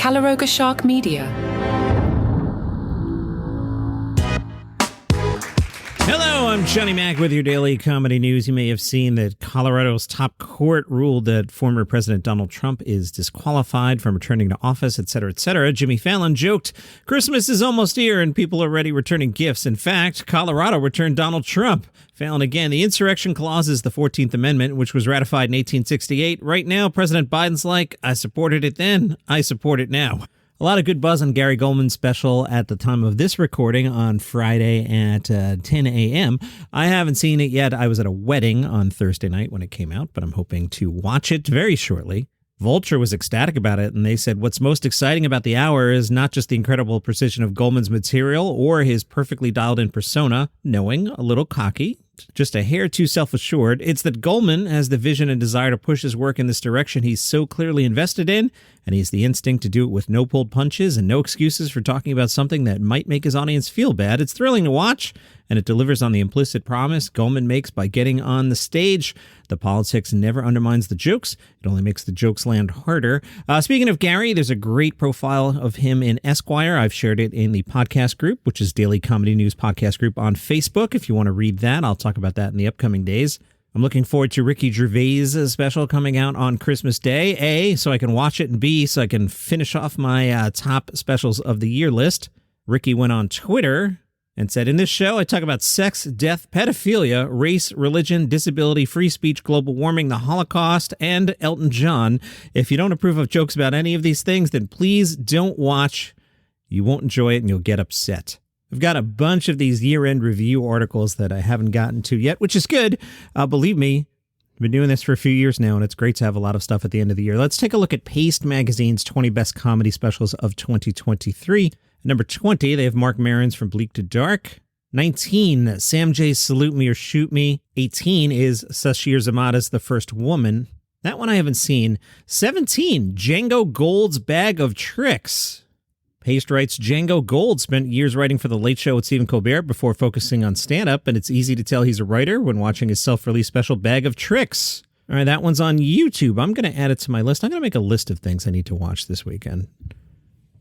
Calaroga Shark Media. Hello, I'm Johnny Mac with your daily comedy news. You may have seen that Colorado's top court ruled that former President Donald Trump is disqualified from returning to office, etc., etc. Jimmy Fallon joked, Christmas is almost here and people are already returning gifts. In fact, Colorado returned Donald Trump. Fallon again, the insurrection clause is the 14th Amendment, which was ratified in 1868. Right now, President Biden's like, I supported it then, I support it now. A lot of good buzz on Gary Gulman's special at the time of this recording on Friday at 10 a.m. I haven't seen it yet. I was at a wedding on Thursday night when it came out, but I'm hoping to watch it very shortly. Vulture was ecstatic about it, and they said what's most exciting about the hour is not just the incredible precision of Gulman's material or his perfectly dialed-in persona, knowing, a little cocky, just a hair too self-assured. It's that Gulman has the vision and desire to push his work in this direction he's so clearly invested in, and he has the instinct to do it with no pulled punches and no excuses for talking about something that might make his audience feel bad. It's thrilling to watch, and it delivers on the implicit promise Gulman makes by getting on the stage. The politics never undermines the jokes. It only makes the jokes land harder. Speaking of Gary, there's a great profile of him in Esquire. I've shared it in the podcast group, which is Daily Comedy News Podcast Group on Facebook. If you want to read that, I'll talk about that in the upcoming days. I'm looking forward to Ricky Gervais' special coming out on Christmas Day. A, so I can watch it, and B, so I can finish off my top specials of the year list. Ricky went on Twitter and said, in this show, I talk about sex, death, pedophilia, race, religion, disability, free speech, global warming, the Holocaust, and Elton John. If you don't approve of jokes about any of these things, then please don't watch. You won't enjoy it and you'll get upset. I've got a bunch of these year-end review articles that I haven't gotten to yet, which is good. Believe me, I've been doing this for a few years now, and it's great to have a lot of stuff at the end of the year. Let's take a look at Paste Magazine's 20 Best Comedy Specials of 2023. Number 20, they have Mark Maron's From Bleak to Dark. 19, Sam J's Salute Me or Shoot Me. 18 is Sashir Zamata's The First Woman. That one I haven't seen. 17, Django Gold's Bag of Tricks. Paste writes, Django Gold spent years writing for The Late Show with Stephen Colbert before focusing on stand-up, and it's easy to tell he's a writer when watching his self-released special Bag of Tricks. All right, that one's on YouTube. I'm going to add it to my list. I'm going to make a list of things I need to watch this weekend.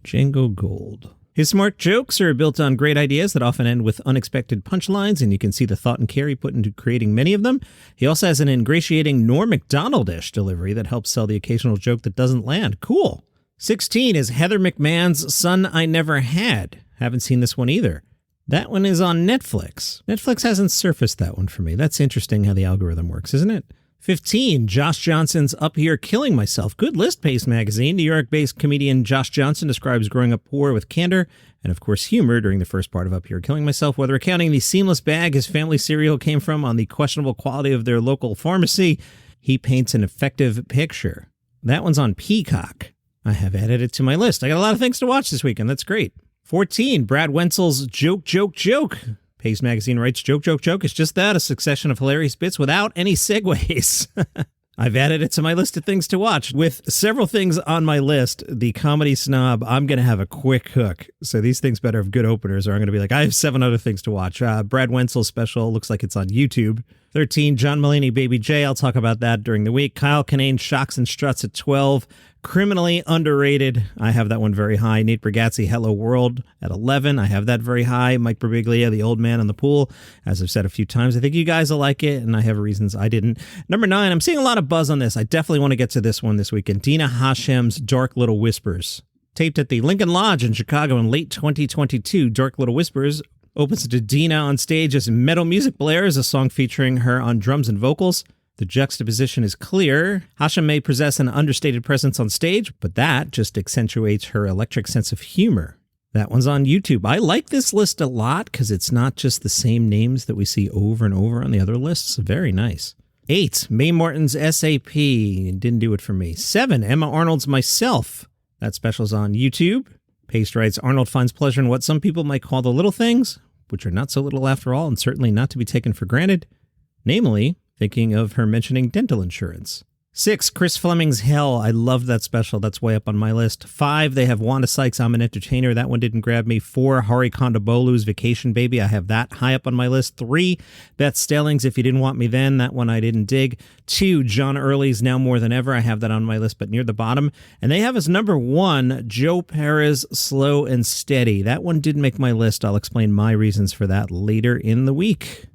Django Gold. His smart jokes are built on great ideas that often end with unexpected punchlines, and you can see the thought and care he put into creating many of them. He also has an ingratiating Norm Macdonald-ish delivery that helps sell the occasional joke that doesn't land. Cool. 16 is Heather McMahon's Son I Never Had. Haven't seen this one either. That one is on Netflix. Netflix hasn't surfaced that one for me. That's interesting how the algorithm works, isn't it? 15, Josh Johnson's Up Here Killing Myself. Good list, Paste Magazine. New York-based comedian Josh Johnson describes growing up poor with candor and, of course, humor during the first part of Up Here Killing Myself. Whether accounting the seamless bag his family cereal came from on the questionable quality of their local pharmacy, he paints an effective picture. That one's on Peacock. I have added it to my list. I got a lot of things to watch this weekend. That's great. 14, Brad Wenzel's Joke, Joke, Joke. Paste Magazine writes, Joke, Joke, Joke. It's just that, a succession of hilarious bits without any segues. I've added it to my list of things to watch. With several things on my list, the comedy snob, I'm going to have a quick hook. So these things better have good openers, or I'm going to be like, I have 7 other things to watch. Brad Wenzel's special looks like it's on YouTube. 13, John Mulaney, Baby J. I'll talk about that during the week. Kyle Kinane, Shocks and Struts at 12. Criminally Underrated. I have that one very high. Nate Bargatze, Hello World at 11. I have that very high. Mike Birbiglia, The Old Man on the Pool. As I've said a few times, I think you guys will like it, and I have reasons I didn't. Number 9, I'm seeing a lot of buzz on this. I definitely want to get to this one this weekend. Dina Hashem's Dark Little Whispers. Taped at the Lincoln Lodge in Chicago in late 2022, Dark Little Whispers opens to Dina on stage as metal music blares, a song featuring her on drums and vocals. The juxtaposition is clear. Hashem may possess an understated presence on stage, but that just accentuates her electric sense of humor. That one's on YouTube. I like this list a lot because it's not just the same names that we see over and over on the other lists. Very nice. 8, Mae Martin's SAP. Didn't do it for me. 7, Emma Arnold's Myself. That special's on YouTube. Paste writes, Arnold finds pleasure in what some people might call the little things, which are not so little after all and certainly not to be taken for granted. Namely, thinking of her mentioning dental insurance. 6, Chris Fleming's Hell. I loved that special. That's way up on my list. 5, they have Wanda Sykes' I'm an Entertainer. That one didn't grab me. 4, Hari Kondabolu's Vacation Baby. I have that high up on my list. 3, Beth Stelling's If You Didn't Want Me Then. That one I didn't dig. 2, John Early's Now More Than Ever. I have that on my list, but near the bottom. And they have as number 1, Joe Perez, Slow and Steady. That one didn't make my list. I'll explain my reasons for that later in the week.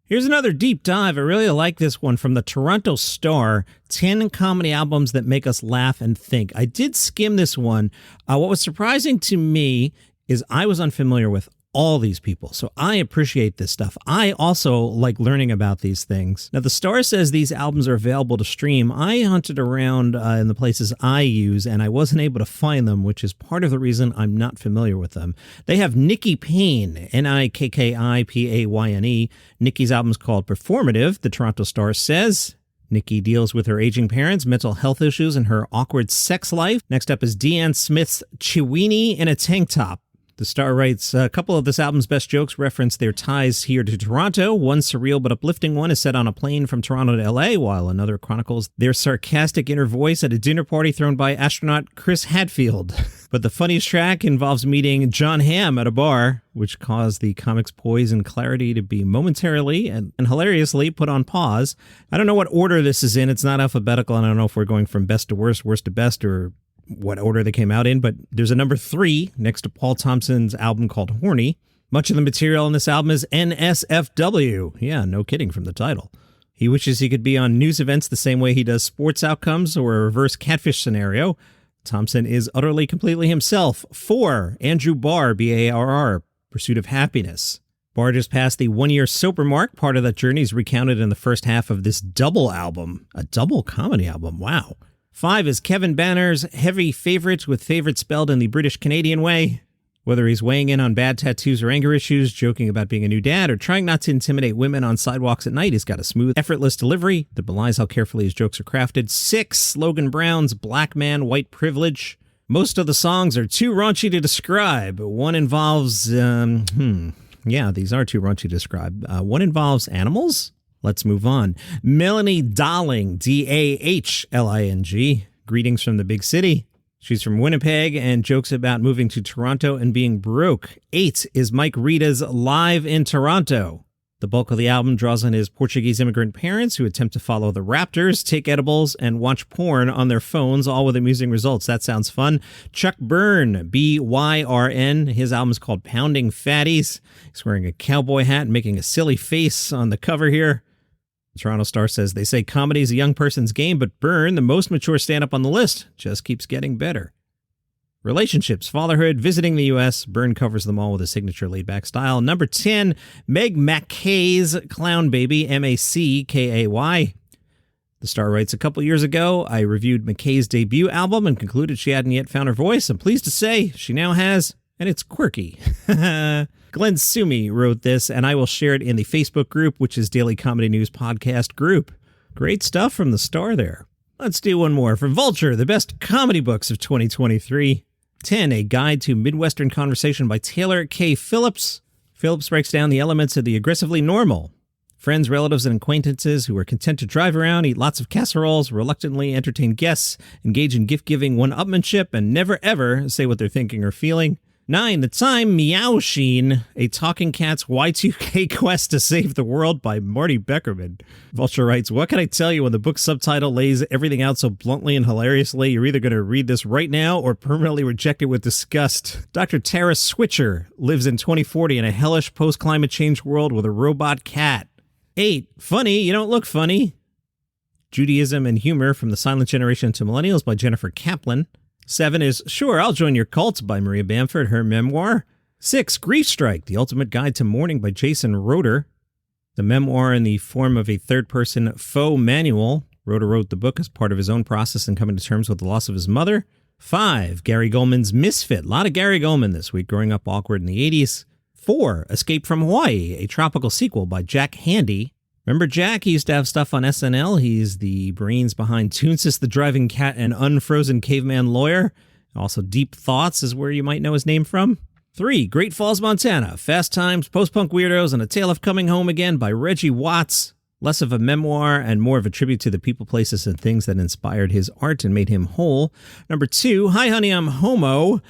Here's another deep dive. I really like this one from the Toronto Star, 10 comedy albums that make us laugh and think. I did skim this one. What was surprising to me is I was unfamiliar with all these people, so I appreciate this stuff. I also like learning about these things. Now, the Star says these albums are available to stream. I hunted around in the places I use, and I wasn't able to find them, which is part of the reason I'm not familiar with them. They have Nikki Payne, Nikkipayne. Nikki's album is called Performative, the Toronto Star says. Nikki deals with her aging parents, mental health issues, and her awkward sex life. Next up is Deanne Smith's Chiweenie in a Tank Top. The Star writes, a couple of this album's best jokes reference their ties here to Toronto. One surreal but uplifting one is set on a plane from Toronto to LA, while another chronicles their sarcastic inner voice at a dinner party thrown by astronaut Chris Hadfield. But the funniest track involves meeting John Hamm at a bar, which caused the comic's poise and clarity to be momentarily and hilariously put on pause. I don't know what order this is in. It's not alphabetical, and I don't know if we're going from best to worst, worst to best, or what order they came out in, but there's a number 3 next to Paul Thompson's album called Horny. Much of the material on this album is NSFW. Yeah, no kidding from the title. He wishes he could be on news events the same way he does sports outcomes or a reverse catfish scenario. Thompson is utterly, completely himself. 4, Andrew Barr, B-A-R-R, Pursuit of Happiness. Barr just passed the 1-year sober mark. Part of that journey is recounted in the first half of this double album. A double comedy album, wow. 5 is Kevin Banner's Heavy Favorites, with favorite spelled in the British-Canadian way. Whether he's weighing in on bad tattoos or anger issues, joking about being a new dad, or trying not to intimidate women on sidewalks at night, he's got a smooth, effortless delivery that belies how carefully his jokes are crafted. 6, Logan Brown's Black Man, White Privilege. Most of the songs are too raunchy to describe. One involves, these are too raunchy to describe. One involves animals? Let's move on. Melanie Dahling, D-A-H-L-I-N-G. Greetings from the big city. She's from Winnipeg and jokes about moving to Toronto and being broke. 8 is Mike Rita's Live in Toronto. The bulk of the album draws on his Portuguese immigrant parents who attempt to follow the Raptors, take edibles, and watch porn on their phones, all with amusing results. That sounds fun. Chuck Byrne, B-Y-R-N. His album is called Pounding Fatties. He's wearing a cowboy hat and making a silly face on the cover here. The Toronto Star says, they say comedy is a young person's game, but Byrne, the most mature stand-up on the list, just keeps getting better. Relationships, fatherhood, visiting the U.S. Byrne covers them all with a signature laid-back style. Number 10, Meg Mackay's Clown Baby, M-A-C-K-A-Y. The Star writes, a couple years ago, I reviewed McKay's debut album and concluded she hadn't yet found her voice. I'm pleased to say she now has, and it's quirky. Glenn Sumi wrote this, and I will share it in the Facebook group, which is Daily Comedy News Podcast Group. Great stuff from the Star there. Let's do one more. From Vulture, the best comedy books of 2023. 10, A Guide to Midwestern Conversation by Taylor K. Phillips. Phillips breaks down the elements of the aggressively normal. Friends, relatives, and acquaintances who are content to drive around, eat lots of casseroles, reluctantly entertain guests, engage in gift-giving one-upmanship, and never ever say what they're thinking or feeling. 9, The Time Meowsheen, a talking cat's Y2K quest to save the world by Marty Beckerman. Vulture writes, what can I tell you when the book's subtitle lays everything out so bluntly and hilariously? You're either going to read this right now or permanently reject it with disgust. Dr. Tara Switcher lives in 2040 in a hellish post-climate change world with a robot cat. 8, Funny, You Don't Look Funny. Judaism and Humor from the Silent Generation to Millennials by Jennifer Kaplan. 7 is Sure, I'll Join Your Cult by Maria Bamford, her memoir. 6, Grief Strike, The Ultimate Guide to Mourning by Jason Roeder. The memoir in the form of a third-person faux manual. Roeder wrote the book as part of his own process in coming to terms with the loss of his mother. 5, Gary Goldman's Misfit. A lot of Gary Goldman this week, growing up awkward in the 80s. 4, Escape from Hawaii, a tropical sequel by Jack Handy. Remember Jack? He used to have stuff on SNL. He's the brains behind Toonsis the Driving Cat and Unfrozen Caveman Lawyer. Also, Deep Thoughts is where you might know his name from. 3, Great Falls, Montana. Fast Times, Post-Punk Weirdos, and A Tale of Coming Home Again by Reggie Watts. less of a memoir and more of a tribute to the people, places, and things that inspired his art and made him whole. Number 2, Hi Honey, I'm Homo.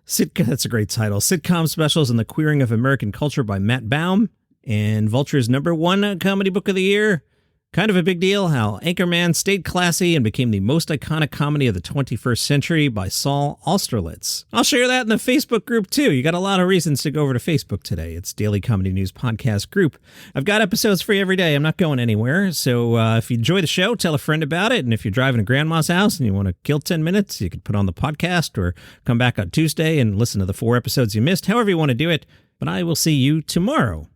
That's a great title. Sitcom Specials and the Queering of American Culture by Matt Baum. And Vulture's number 1 comedy book of the year, Kind of a Big Deal, How Anchorman Stayed Classy and Became the Most Iconic Comedy of the 21st Century by Saul Austerlitz. I'll share that in the Facebook group too. You got a lot of reasons to go over to Facebook today. It's Daily Comedy News Podcast Group. I've got episodes for you every day. I'm not going anywhere. So if you enjoy the show, tell a friend about it. And if you're driving to grandma's house and you want to kill 10 minutes, you could put on the podcast or come back on Tuesday and listen to the 4 episodes you missed, however you want to do it. But I will see you tomorrow.